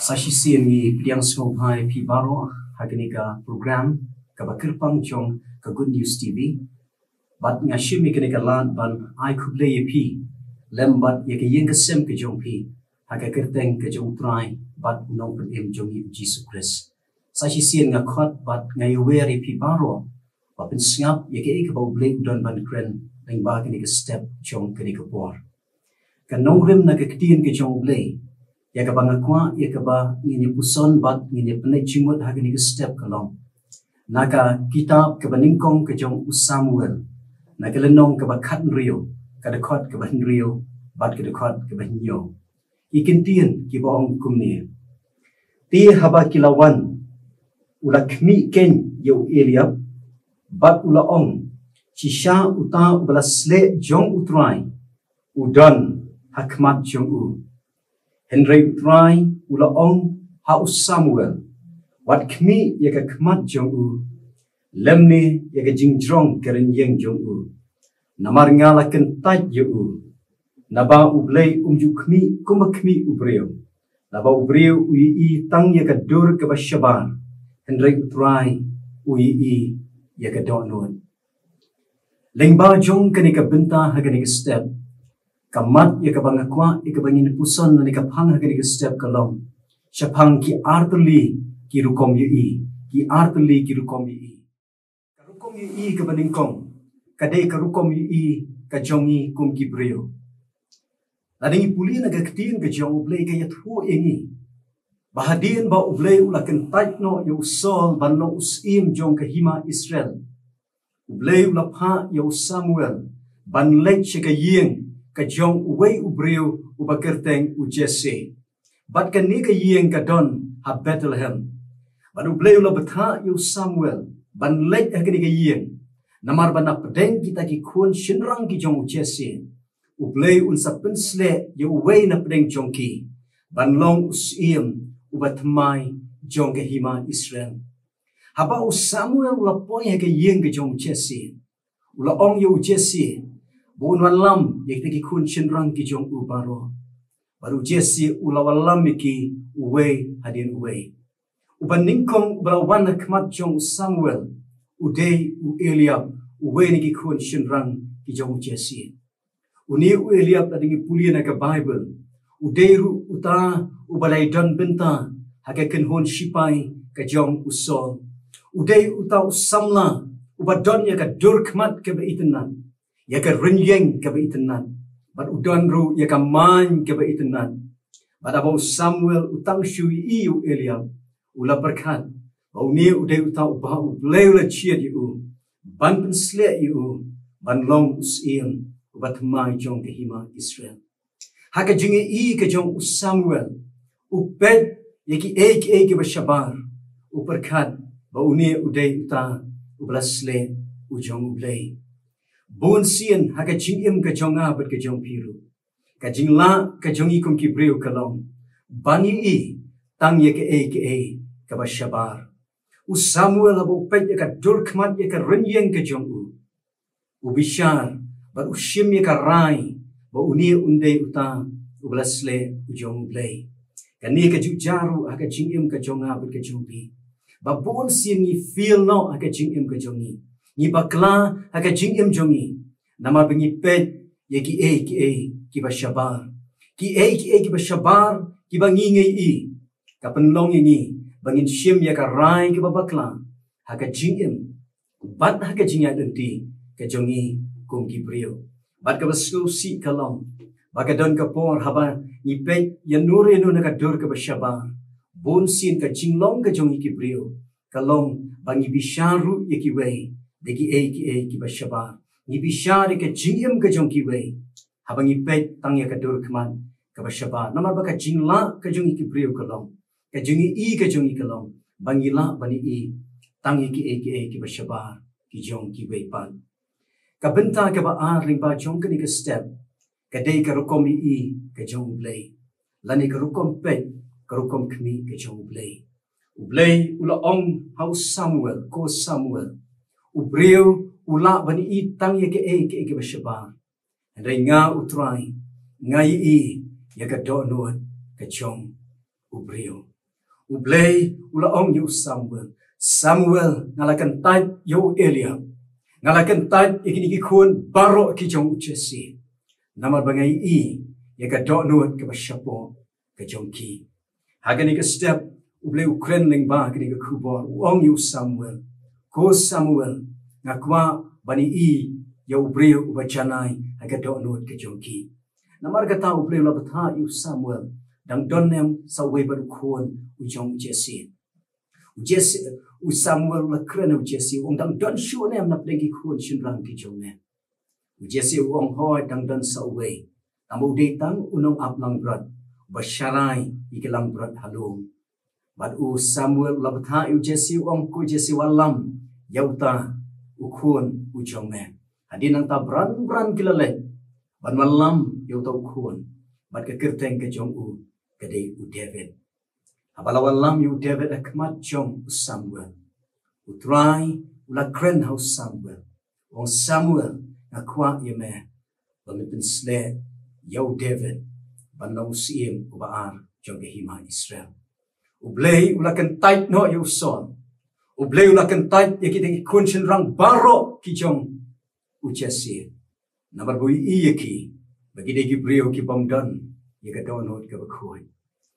Sashi sngewbha yang sngewbha pi baro hagenika program kaba kirpang jong ka Good News TV bat ngashimi kenika lan ban U Blei pi lembat ye ke Jingiaseng Kynthei pi haga kyrteng ka jong trai bat nong pen jong U Jisu Khrist sashi sien ngakot bat iwei pi baro bat pen ngap ye ke ka U Blei udon ban kren lengba kenika step jong kenika por kan nong rem na Ka Ktien ke jong Blei ya ka bangakwa ya ka ba jingpuson bat ngin penai jimut hagenika step kalong naka kitab ka baningkong ka jong Samuel naka lenong ka ba khat rio ka dekot ka ban rio bat ka dekot ka ban nyo ikin tien ki bong kumni ti haba kilawan ula khmi ken yo eliab bat ula ong chisha uta belasle jong utrai udon hakmat jong u Henry utrai ula ong ha Samuel wat khmi ya ka khmat jong u lemni ya ka jingjong keren yeng jong u namar ngala ken tat yo u naba U Blei ju khmi kumba khmi ubreo naba ubreo u I tang ya ka dur ka bashabar Henry utrai u I ya ka donot lengba jong kenika benta hagenika step kamat ya ka bangakwa ikabangin puson na nikapang hagenika step kalong syapang ki artli ki rukom yi ki artli ki rukom yi karukom yi ka baningkong kadai karukom yi ka jongi kum ki brio lading puli na Ka Ktien ka jong U Blei ka yathu ingi bahadien ba U Blei ulaken taitno ya usol banno usim jong ka hima Israel U Blei ulapha ya Samuel ban lek ka yeng ka jong iwei ubreu uba kyrteng U Jesse bat kan ni ka yeng ka don ha Bethlehem ban U Blei ula betha yu Samuel ban lek ka ni ka yeng namar ban pedeng kita ki kun shinrang ki jong U Jesse U Blei un sa pensle yu iwei na pedeng jong ki ban long usim uba tmai jong ka hima Israel haba U Samuel ula poi ka yeng ka jong U Jesse ula ong yu Jesse Bun wanlam yang tegi kun shinrang ki jong u baro baru Jesse ulawalam ki iwei hadin iwei uban ningkong balawan khmat jong Samuel udei u Eliab iwei ni ki kun shinrang ki jong Jesse uni u Eliab tadingi pulian ka Bible udei ru uta ubalai don benta haka ken hon shipai ka jong usol udei uta usamla ubadon ya ka dur khmat ke beitenan ya ka renyeng ka baitenan bat udon ru ya ka man ka baitenan bat abo Samuel utang shui u Eliab ula berkat bau ni udai uta uba U Blei ula chiat yu ban pensle yu ban long usim ubat mai jong ka hima Israel haka jingi ka jong Samuel upet yaki ek ka bashabar uperkat bau ni udai uta ublasle u jong U Blei Bun sien haka jingim ka jonga bat ka jong piru ka jingla ka jongi kum ki breu kalong bani tang ye ka bashabar U Samuel abo pet ye ka durkmat ye ka renyeng ka jong u bishar bat U shim ye ka rai ba uni unde uta ublasle u jong U Blei kani ka jujaru haka jingim ka jonga bat ka jong pi ba bun sien ni feel no haka jingim ka jongi ni bakla haka jingim jongi nama bengi pet ye ki bashabar ki bashabar ki bangi ngai ka penlong ini bangin shim ya ka rai ki bakla haka jingim bat haka jingya denti ka jongi kum ki brio bat ka basu si kalong baka don ka por haba ni pet ya nure no na ka dur ka bashabar bon sin ka jinglong ka jongi ki brio kalong bangi bisharu ye ki wei Deki ki bashabar ni bishari ka jingim ka jong ki wei habangi pet tang ya ka dur kman ka bashabar namar ba ka jingla ka jong ki brio kalong ka jongi ka jongi kalong bangila bani tang ki bashabar ki jong ki wei pan ka benta ka ba ring ba jong ka ni ka step ka dei ka rukom ka jong U Blei lani ka rukom pet ka rukom kmi ka jong U Blei ula ong how Samuel U breu ula bani tang ye ke bashabar andai nga utrai ngai ya ka donot ka jong U breu U Blei ula ong yu Samuel. Samuel ngalakan tait yu Eliab. Ngalakan tait ikini kun baro ki jong Jesse. Nama bangai ya ka donut ke basyapo ke jongki. Hagani ke step u Blei ukren ling ba kini ke kubor ong yu Samuel. Ko Samuel ngakwa bani ya u Blei ubacanai haga donut ke jongki. Nama kata u Blei labata yu Samuel dang donem sa wei baru kun u jong Jesse. U Samuel la kren u Jesse ong dang don shu nem na plengi kun shinrang ki jong ne. U Jesse ong hoi dang don sa wei. Tamu datang unong aplang berat basyarai ikelang berat halum. Bad u Samuel labata u Jesse ong ku Jesse walam yauta ukun u jong ne. Hadin nang ta bran kilalet ban malam yauta ukun bad ke kyrteng ke jong u kedai u David. Abalawan lam yu David akmat jong Samuel. Utrai ula kren hau Samuel. Ong Samuel akwa yeme pemimpin sle yau David banau siem ubaar jong kehima Israel. U Blei ula kentait no yu son. U Blei ula kentait yakiteng ikun rang baro ki jong u Jesse. Namar bui iyeki bagi degi brio ki bomdan yakadonot ke bakoi.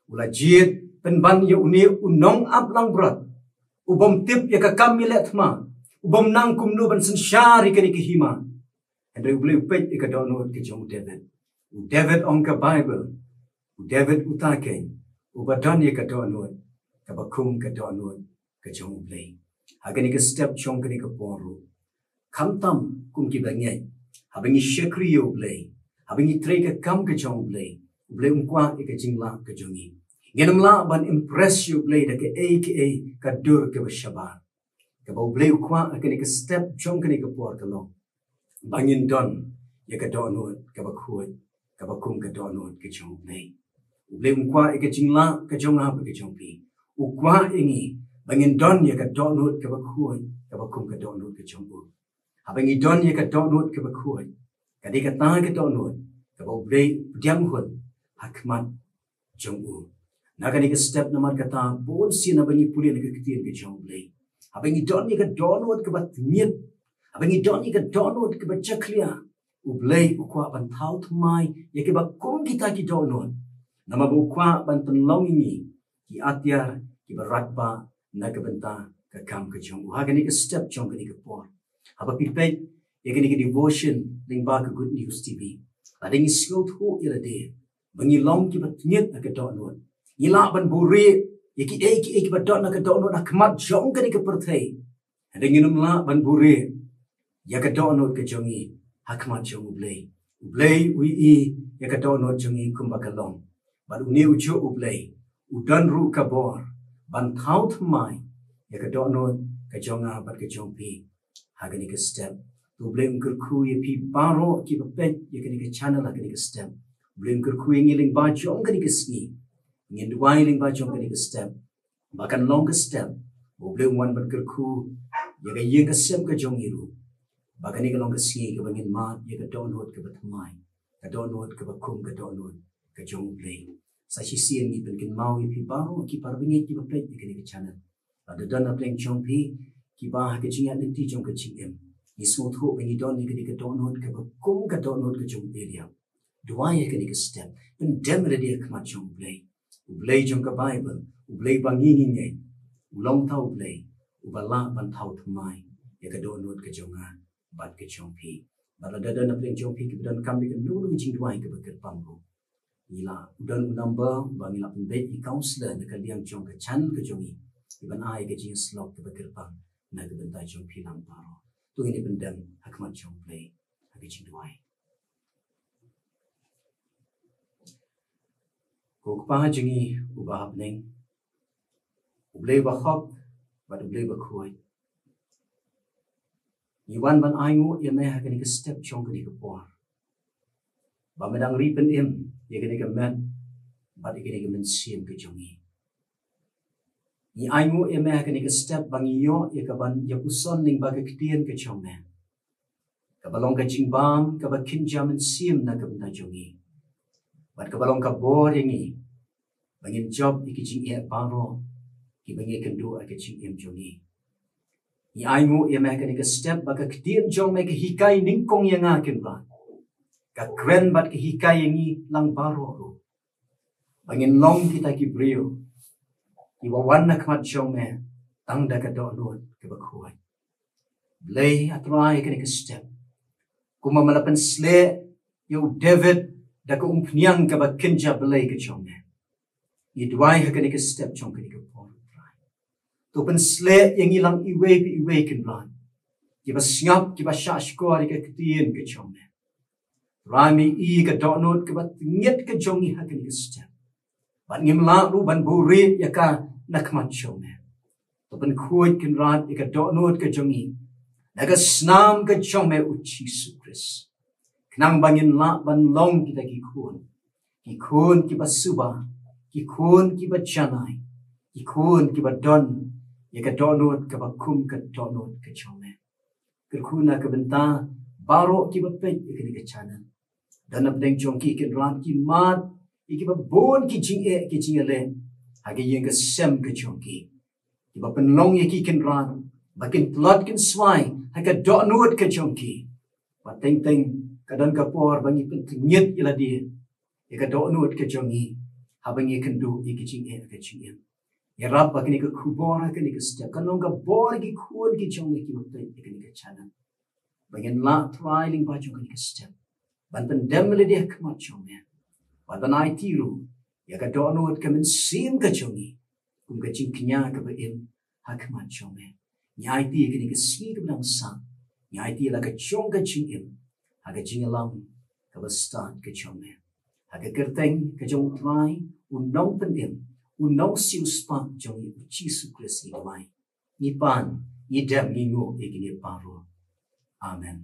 Ula jid penban ya uni unong aplang berat. Ubom tip ya kakam milet ma. Ubom nang kumno ban sensyari kani kehima. Hendai boleh upet ya kadonot ke jong David. U David ong ke Bible. U David utaken. Ubadan ya kadonot. Kabakum kadonot ke jong Blei. Hagani ke step jong kani ke poru. Kamtam kum ki bangay. Habangi syekri ya Blei. Habangi tre ke kam ke jong Blei. Blei umkwa ya ke jingla ke jongi. Ngenamla ban impress you Blei da ke aka kadur ke basyabar. Kabau Blei ukwa akani ke step jong kani ke por kalong. Bangin don ya ke donut ke bakhuat kabakum ke donut ke jong Blei. Blei ukwa ke jingla ke jong ha ke jong pi. Ukwa ingi bangin don ya ke donut ke bakhuat kabakum ke donut ke jong u. Habangi don ya ke donut ke bakhuat. Kadi kata ke donut kabau Blei diam hun hakmat jong u. Nakani ke step nomor kata bon si na bangi puli na ke Ktien ke jong Blei. Habangi don ya ke donut ke batmiet. Habangi don ya ke donut ke bacaklia. U Blei ukwa ban thau thmai ya ke bakum kita ki donut. Nama ukwa ban penlong ini ki atyar ki baratba na ke benta ke kam ke jong. Hagani ke step jong kani ke por. Haba pipet ya kani ke devotion ling ba ke Good News TV. Adingi skill thu ila de. Bangi long ki batmiet na ke donut. Ila ban buri yaki eki badon na kadonot na kmat jong kani ke perthai. Adinginum la ban buri ya kadonot ke jongi hakmat jong Blei. Blei ui ya kadonot jongi kumba kalong. Ban uni ujo Blei udan ru kabor ban thau thmai ya kadonot ke jonga bat ke jongpi hagani ke step. Tu Blei ngkurku ya pi baro ki bapet ya kani ke channel hagani ke step. Blei ngkurku ngiling ba jong kani ke sngi. Ngin duai ling ba jong kani ke step. Bahkan long ke step. Boleh wan berkerku. Ya ke ye ke sem ke jong iru. Bahkan ni ke long ke sngi ke bangin mat. Ya ke donut ke batmai. Ke donut ke bakum ke donut ke jong Blei. Sa sisian ni penkin mau ipi baru. Ki parbingit ki bapet ya kani ke channel. Ada dan apleng jong pi. Ki bah ke jingat nanti jong ke jingim. Ni smooth hope ni don ni ke donut ke bakum ke donut ke jong area. Duai ya kani ke step. Pendem dia kemat jong Blei. U Blei jong ke Bible, u Blei bangini ngay, u long tau Blei, u bala ban tau thmai, ya ke donut ke jonga, bat ke jongpi. Bala dadan na pleng jongpi ke badan kami ke nulu jing duai ke bakir panggo. Ila udan u number, bangila pembet Ki Counsellor na kaliang jong ke channel ke jongi, iban ai ke jing slok ke bakir pang, na ke bentai jongpi lang paro. Tu ini pendam hakmat jong Blei, hake jing duai. Kukpa jengi ubah neng, ublei bahok, bad ublei bakuai. Iwan ban aingu ya meh kani ke step chong kani ke por. Ba medang ripen im ya kani ke met, bad kani ke mynsiem ke jongi. Ni aingu ya meh kani ke step bang iyo ya ke ban ya puson ning ba Ka Ktien ke chong meh. Kabalong ke jingbam ke ba kynja mynsiem na ke benda jongi. Bat kabalong ka bor yangi. Bangin job iki jing baro ki bangi kendu ake jingim jongi. I aingu ia meka ni ka step baka Ktien jong meka hikai ningkong yang akin ba. Ka kren bat ke hikai yangi lang baro ro. Bangin long kita ki brio. I wawana kmat jong me tang da ka do nuot ke bakuai. Blei atrai ka ni ka step. Kuma malapan sle yo David da ka umpniang ka ba kynja blei ka jong me. I duai ka ni ka step jong ka ni ka por. Tupan sle yang ilang iwei kan ran. Kiba sngap kiba syashko ari ka Ktien ka jong me. Rami I ka donot kiba nyet ka jong I hakan ka step. Ban ngimla ru ban buri ya ka nakmat jong me. Tupan kuit kan ran I ka donot ka jong I. Naga snam ka jong me U Jisu Khrist. Khnang bangin la ban long kita ki kun. Ki kun kiba suba. Ki kun kiba janai. Ki kun kiba don. Ya ka donot ka bakum ka donot ka chome. Kerkuna ka benta baro ki bapet ikani ka chana. Dan abdeng jong ki kan ran ki mat iki ba bon ki jinge ki jingale. Hage yang ka sem ka jong ki. Ki ba penlong ya ki kan ran bakin plot kan swai haka donot ka jong ki. Ba teng kadan ka por bangi pennyet ila dia. Ya ka donot ka jong I. Habangi kan du iki jinge ka jingim. Iarap bagi ni ke kubora ke ni ke setiap kanong ke bor ki kuan ki jong ki waktu ke ni ke chana. Bagian la trialing baju ke ni ke setiap. Ban pendem le dia kemat jong ya. Ban ai tiru ya ka donot ke mynsiem ke jong I. Kum ke jingknya ke beim ha kemat jong ya. Nyai ti ke ni ke si ke bang sang. Nyai ti la ke jong ke jingim. Ha ke jingalam ke bestan ke jong ya. Ha ke kyrteng ke jong trai unong pendem. Unong siu spak jong I U Jisu Khrist I mai. Ni pan, ni dem ni ngo ikini paro. Amen.